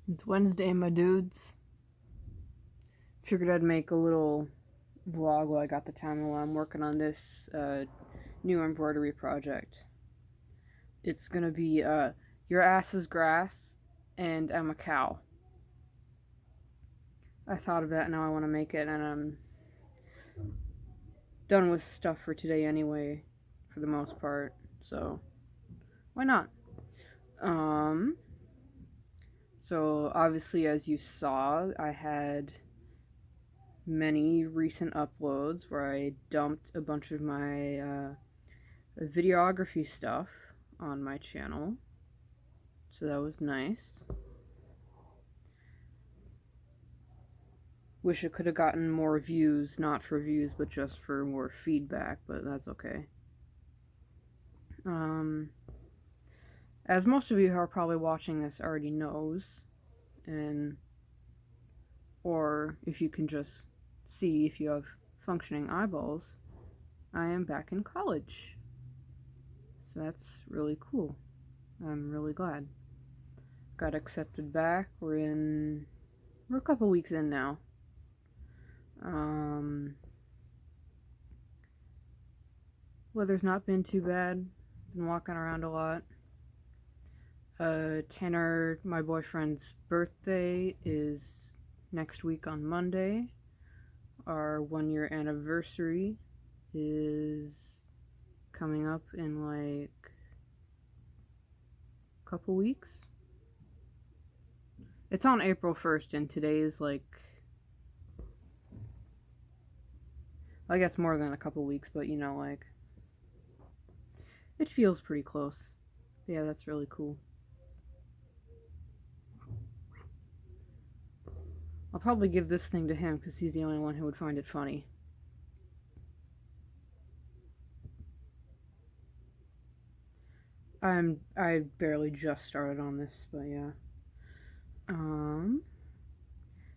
It's Wednesday, my dudes. Figured I'd make a little vlog while I got the time while I'm working on this new embroidery project. It's gonna be Your Ass is Grass and I'm a Cow. I thought of that, now I want to make it, and I'm done with stuff for today anyway, for the most part, so why not? So obviously, as you saw, I had many recent uploads where I dumped a bunch of my videography stuff on my channel, so that was nice. Wish it could have gotten more views, not for views, but just for more feedback, but that's okay. As most of you who are probably watching this already knows, or if you can just see if you have functioning eyeballs, I am back in college. So that's really cool. I'm really glad. Got accepted back. We're a couple weeks in now. Weather's not been too bad. Been walking around a lot. Tanner, my boyfriend's birthday is next week on Monday. Our 1-year anniversary is coming up in like a couple weeks. It's on April 1st, and today is like, I guess more than a couple weeks, but you know, like, it feels pretty close. Yeah, that's really cool. I'll probably give this thing to him because he's the only one who would find it funny. I barely just started on this, but yeah.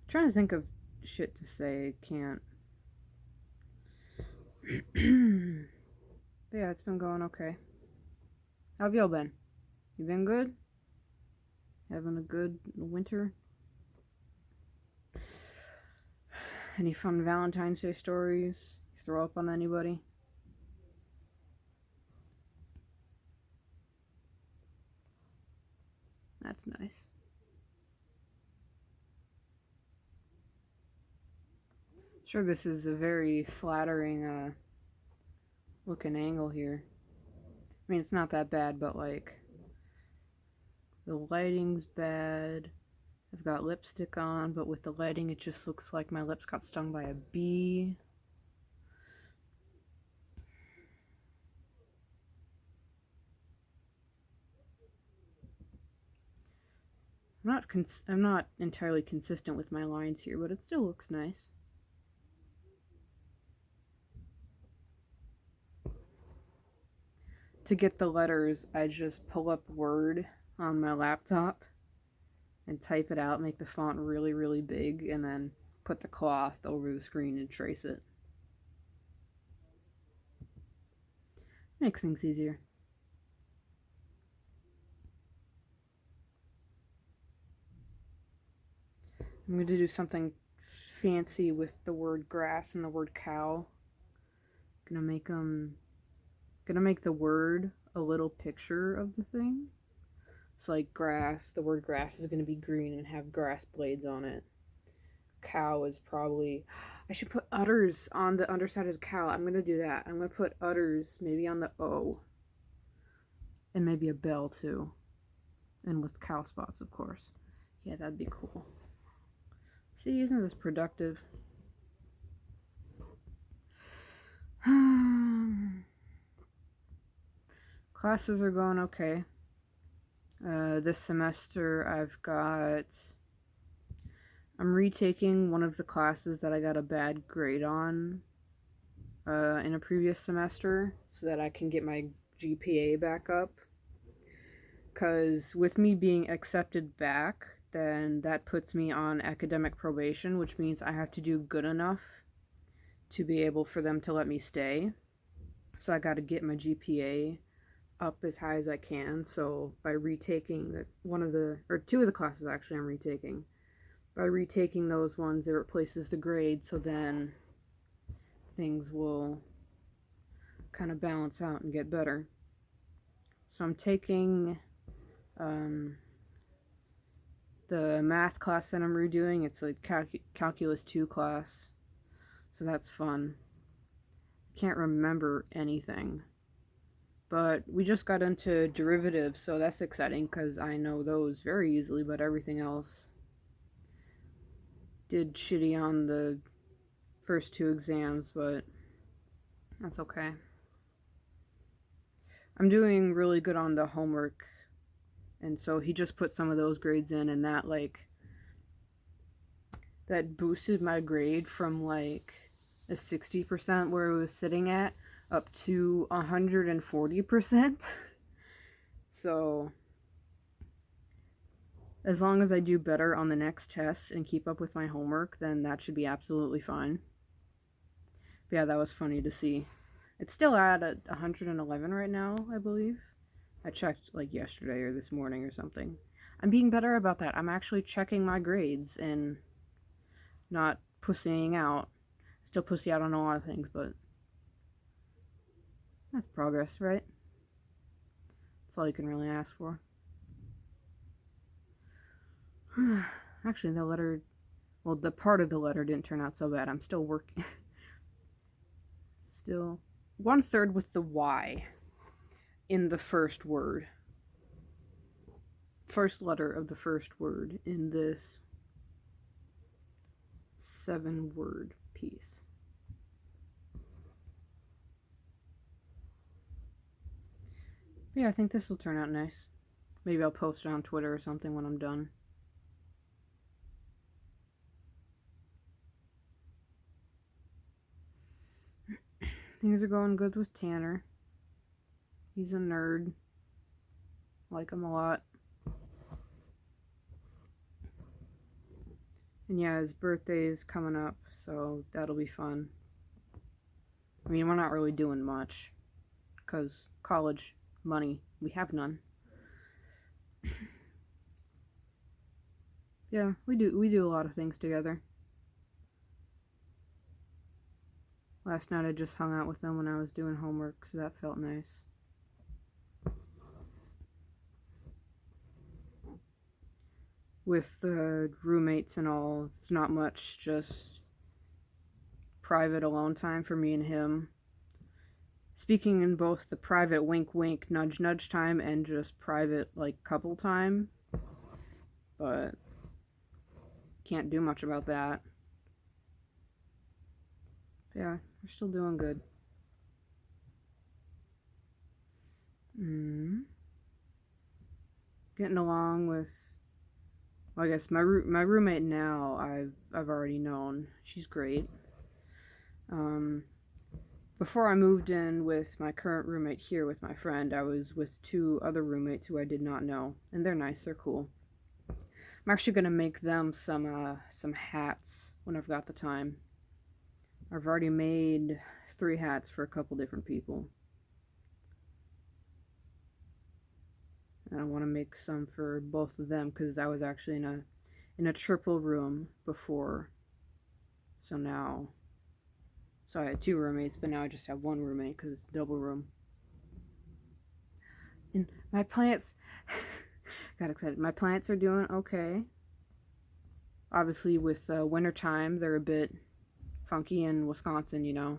Trying to think of shit to say, can't. But yeah, it's been going okay. How have y'all been? You been good? Having a good winter? Any fun Valentine's Day stories? Throw up on anybody? That's nice. Sure, this is a very flattering looking angle here. I mean, it's not that bad, but like, the lighting's bad. I've got lipstick on, but with the lighting it just looks like my lips got stung by a bee. I'm not entirely consistent with my lines here, but it still looks nice. To get the letters, I just pull up Word on my laptop and type it out, make the font really, really big, and then put the cloth over the screen and trace it. Makes things easier. I'm going to do something fancy with the word grass and the word cow. Gonna make the word a little picture of the thing. So like grass, the word grass is gonna be green and have grass blades on it. Cow is probably, I should put udders on the underside of the cow. I'm gonna do that. I'm gonna put udders maybe on the O. And maybe a bell too. And with cow spots, of course. Yeah, that'd be cool. See, isn't this productive? Classes are going okay. This semester I'm retaking one of the classes that I got a bad grade on in a previous semester so that I can get my GPA back up. Because with me being accepted back, then that puts me on academic probation, which means I have to do good enough to be able for them to let me stay. So I got to get my GPA up as high as I can. So by retaking two of the classes actually I'm retaking, by retaking those ones, it replaces the grade, so then things will kind of balance out and get better. So I'm taking the math class that I'm redoing. It's like Calculus 2 class, so that's fun. Can't remember anything, but we just got into derivatives, so that's exciting because I know those very easily, but everything else did shitty on the first 2 exams, but that's okay. I'm doing really good on the homework, and so he just put some of those grades in, and that boosted my grade from like a 60% where it was sitting at up to 140%. So as long as I do better on the next test and keep up with my homework, then that should be absolutely fine. But yeah, that was funny to see. It's still at 111 right now, I believe. I checked like yesterday or this morning or something. I'm being better about that. I'm actually checking my grades and not pussying out. Still pussy out on a lot of things, but that's progress, right? That's all you can really ask for. Actually, the part of the letter didn't turn out so bad. I'm still working. Still 1/3 with the Y in the first word. First letter of the first word in this 7-word piece. But yeah, I think this will turn out nice. Maybe I'll post it on Twitter or something when I'm done. Things are going good with Tanner. He's a nerd. Like him a lot. And yeah, his birthday is coming up, so that'll be fun. I mean, we're not really doing much, because college money, we have none. Yeah, we do a lot of things together. Last night I just hung out with them when I was doing homework, so that felt nice. With roommates and all, it's not much, just private alone time for me and him. Speaking in both the private wink wink nudge nudge time and just private like couple time, but can't do much about that. But yeah, we're still doing good. Getting along with, well, I guess my roommate now I've already known. She's great. Before I moved in with my current roommate here with my friend, I was with 2 other roommates who I did not know, and they're nice, they're cool. I'm actually gonna make them some hats when I've got the time. I've already made 3 hats for a couple different people. And I want to make some for both of them because I was actually in a triple room before. So now, so I had 2 roommates, but now I just have 1 roommate because it's a double room. And my plants, got excited. My plants are doing okay. Obviously, with winter time, they're a bit funky in Wisconsin, you know.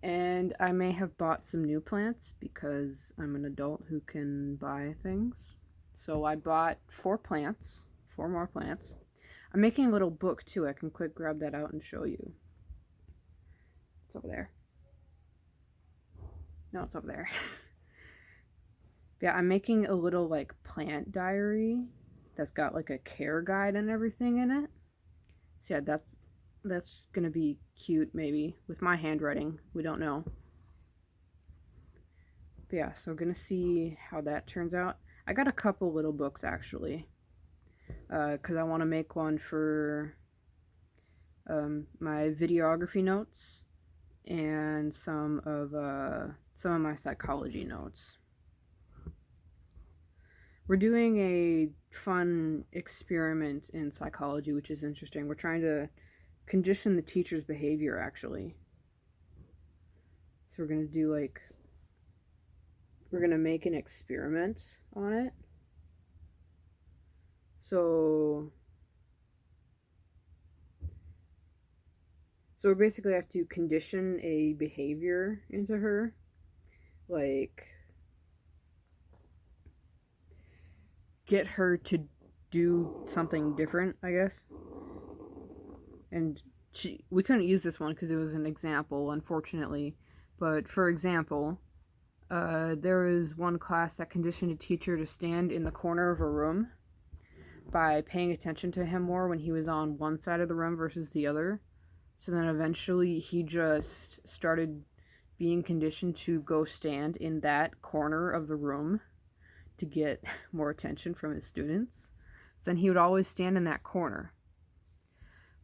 And I may have bought some new plants because I'm an adult who can buy things. So I bought 4 more plants. I'm making a little book too. I can quick grab that out and show you. It's over there. No, it's over there. Yeah, I'm making a little like plant diary that's got like a care guide and everything in it. So yeah, that's gonna be cute maybe with my handwriting. We don't know. But yeah, so we're gonna see how that turns out. I got a couple little books actually, because I want to make one for my videography notes and some some of my psychology notes. We're doing a fun experiment in psychology, which is interesting. We're trying to condition the teacher's behavior, actually. So we're going to do we're going to make an experiment on it. So we basically have to condition a behavior into her. Like, get her to do something different, I guess. And we couldn't use this one because it was an example, unfortunately. But for example, there was one class that conditioned a teacher to stand in the corner of a room by paying attention to him more when he was on one side of the room versus the other. So then eventually he just started being conditioned to go stand in that corner of the room to get more attention from his students. So then he would always stand in that corner.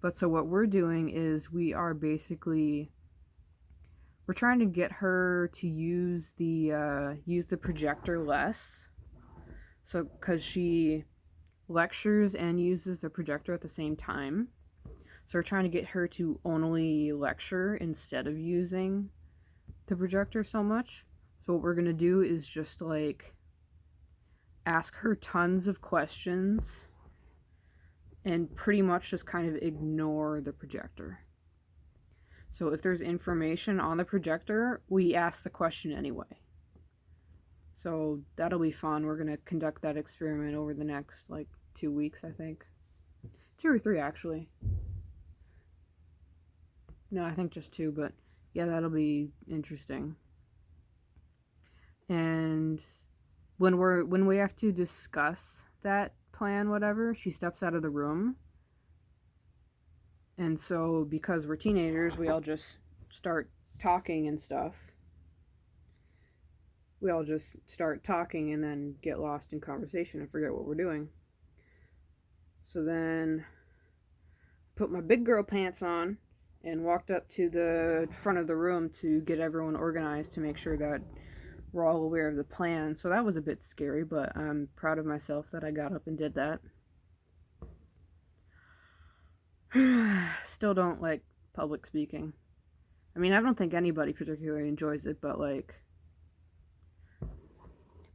But so what we're doing is we're trying to get her to use the projector less. So because she lectures and uses the projector at the same time. So we're trying to get her to only lecture instead of using the projector so much. So what we're going to do is just ask her tons of questions and pretty much just kind of ignore the projector. So if there's information on the projector, we ask the question anyway. So that'll be fun. We're going to conduct that experiment over the next 2 weeks, I think. 2 or 3 actually. No, I think just 2, but yeah, that'll be interesting. And when we have to discuss that plan, whatever, she steps out of the room. And so because we're teenagers, we all just start talking and stuff. We all just start talking and then get lost in conversation and forget what we're doing. So then put my big girl pants on and walked up to the front of the room to get everyone organized to make sure that we're all aware of the plan. So that was a bit scary, but I'm proud of myself that I got up and did that. Still don't like public speaking. I mean, I don't think anybody particularly enjoys it, but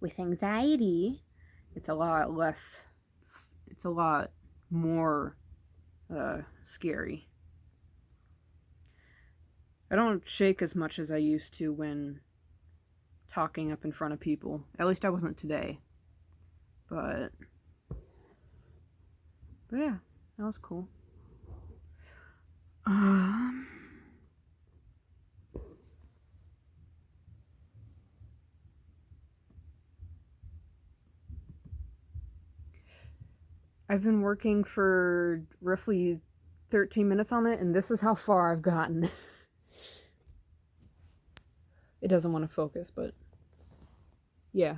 with anxiety, it's a lot more scary. I don't shake as much as I used to when talking up in front of people. At least I wasn't today. But yeah, that was cool. I've been working for roughly 13 minutes on it, and this is how far I've gotten. It doesn't want to focus, but yeah.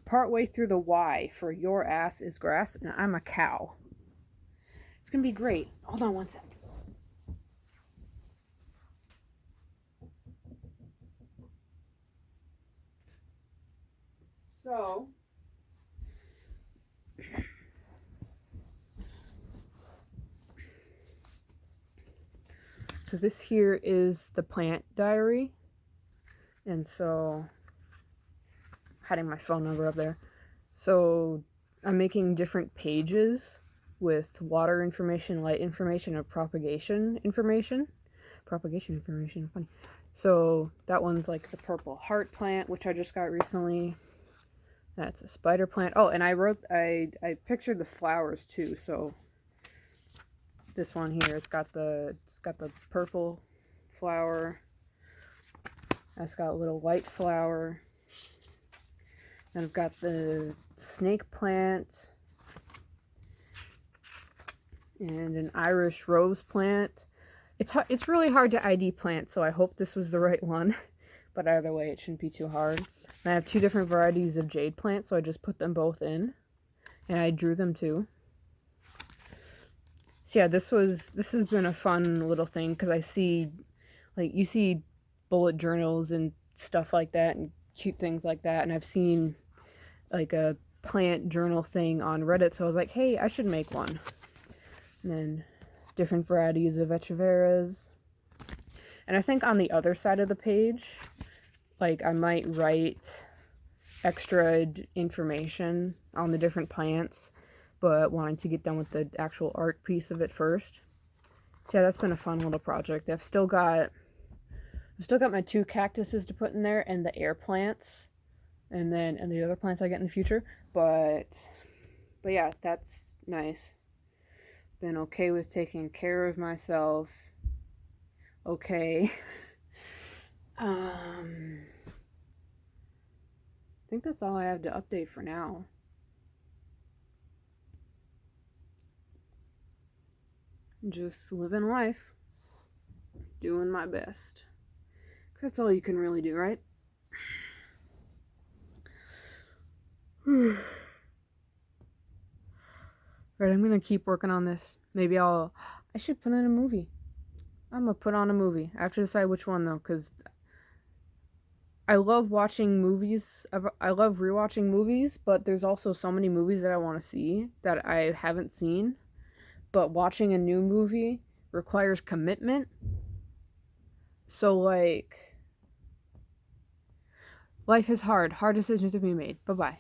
Partway through the Y for your ass is grass, and I'm a cow. It's gonna be great. Hold on one second. So this here is the plant diary. And so, hiding my phone number up there. So I'm making different pages with water information, light information, and propagation information. Propagation information, funny. So that one's like the purple heart plant, which I just got recently. That's a spider plant. Oh, and I pictured the flowers too. So this one here, it's got the purple flower. It's got a little white flower. Then I've got the snake plant and an Irish rose plant. It's really hard to ID plants, so I hope this was the right one. But either way, it shouldn't be too hard. And I have 2 different varieties of jade plants, so I just put them both in. And I drew them too. So yeah, this has been a fun little thing, because I see, you see bullet journals and stuff like that and cute things like that. And I've seen like a plant journal thing on Reddit, so I was like, hey, I should make one. And then different varieties of echeveras. And I think on the other side of the page, like I might write extra information on the different plants, but wanting to get done with the actual art piece of it first. So yeah, that's been a fun little project. I've still got my 2 cactuses to put in there and the air plants, and the other plants I get in the future. But yeah, that's nice. Been okay with taking care of myself. Okay. I think that's all I have to update for now. Just living life. Doing my best. That's all you can really do, right? Right, I'm gonna keep working on this. Maybe I should put in a movie. I'm gonna put on a movie. I have to decide which one though, because I love watching movies. I love rewatching movies, but there's also so many movies that I want to see that I haven't seen. But watching a new movie requires commitment. So, like, life is hard. Hard decisions to be made. Bye-bye.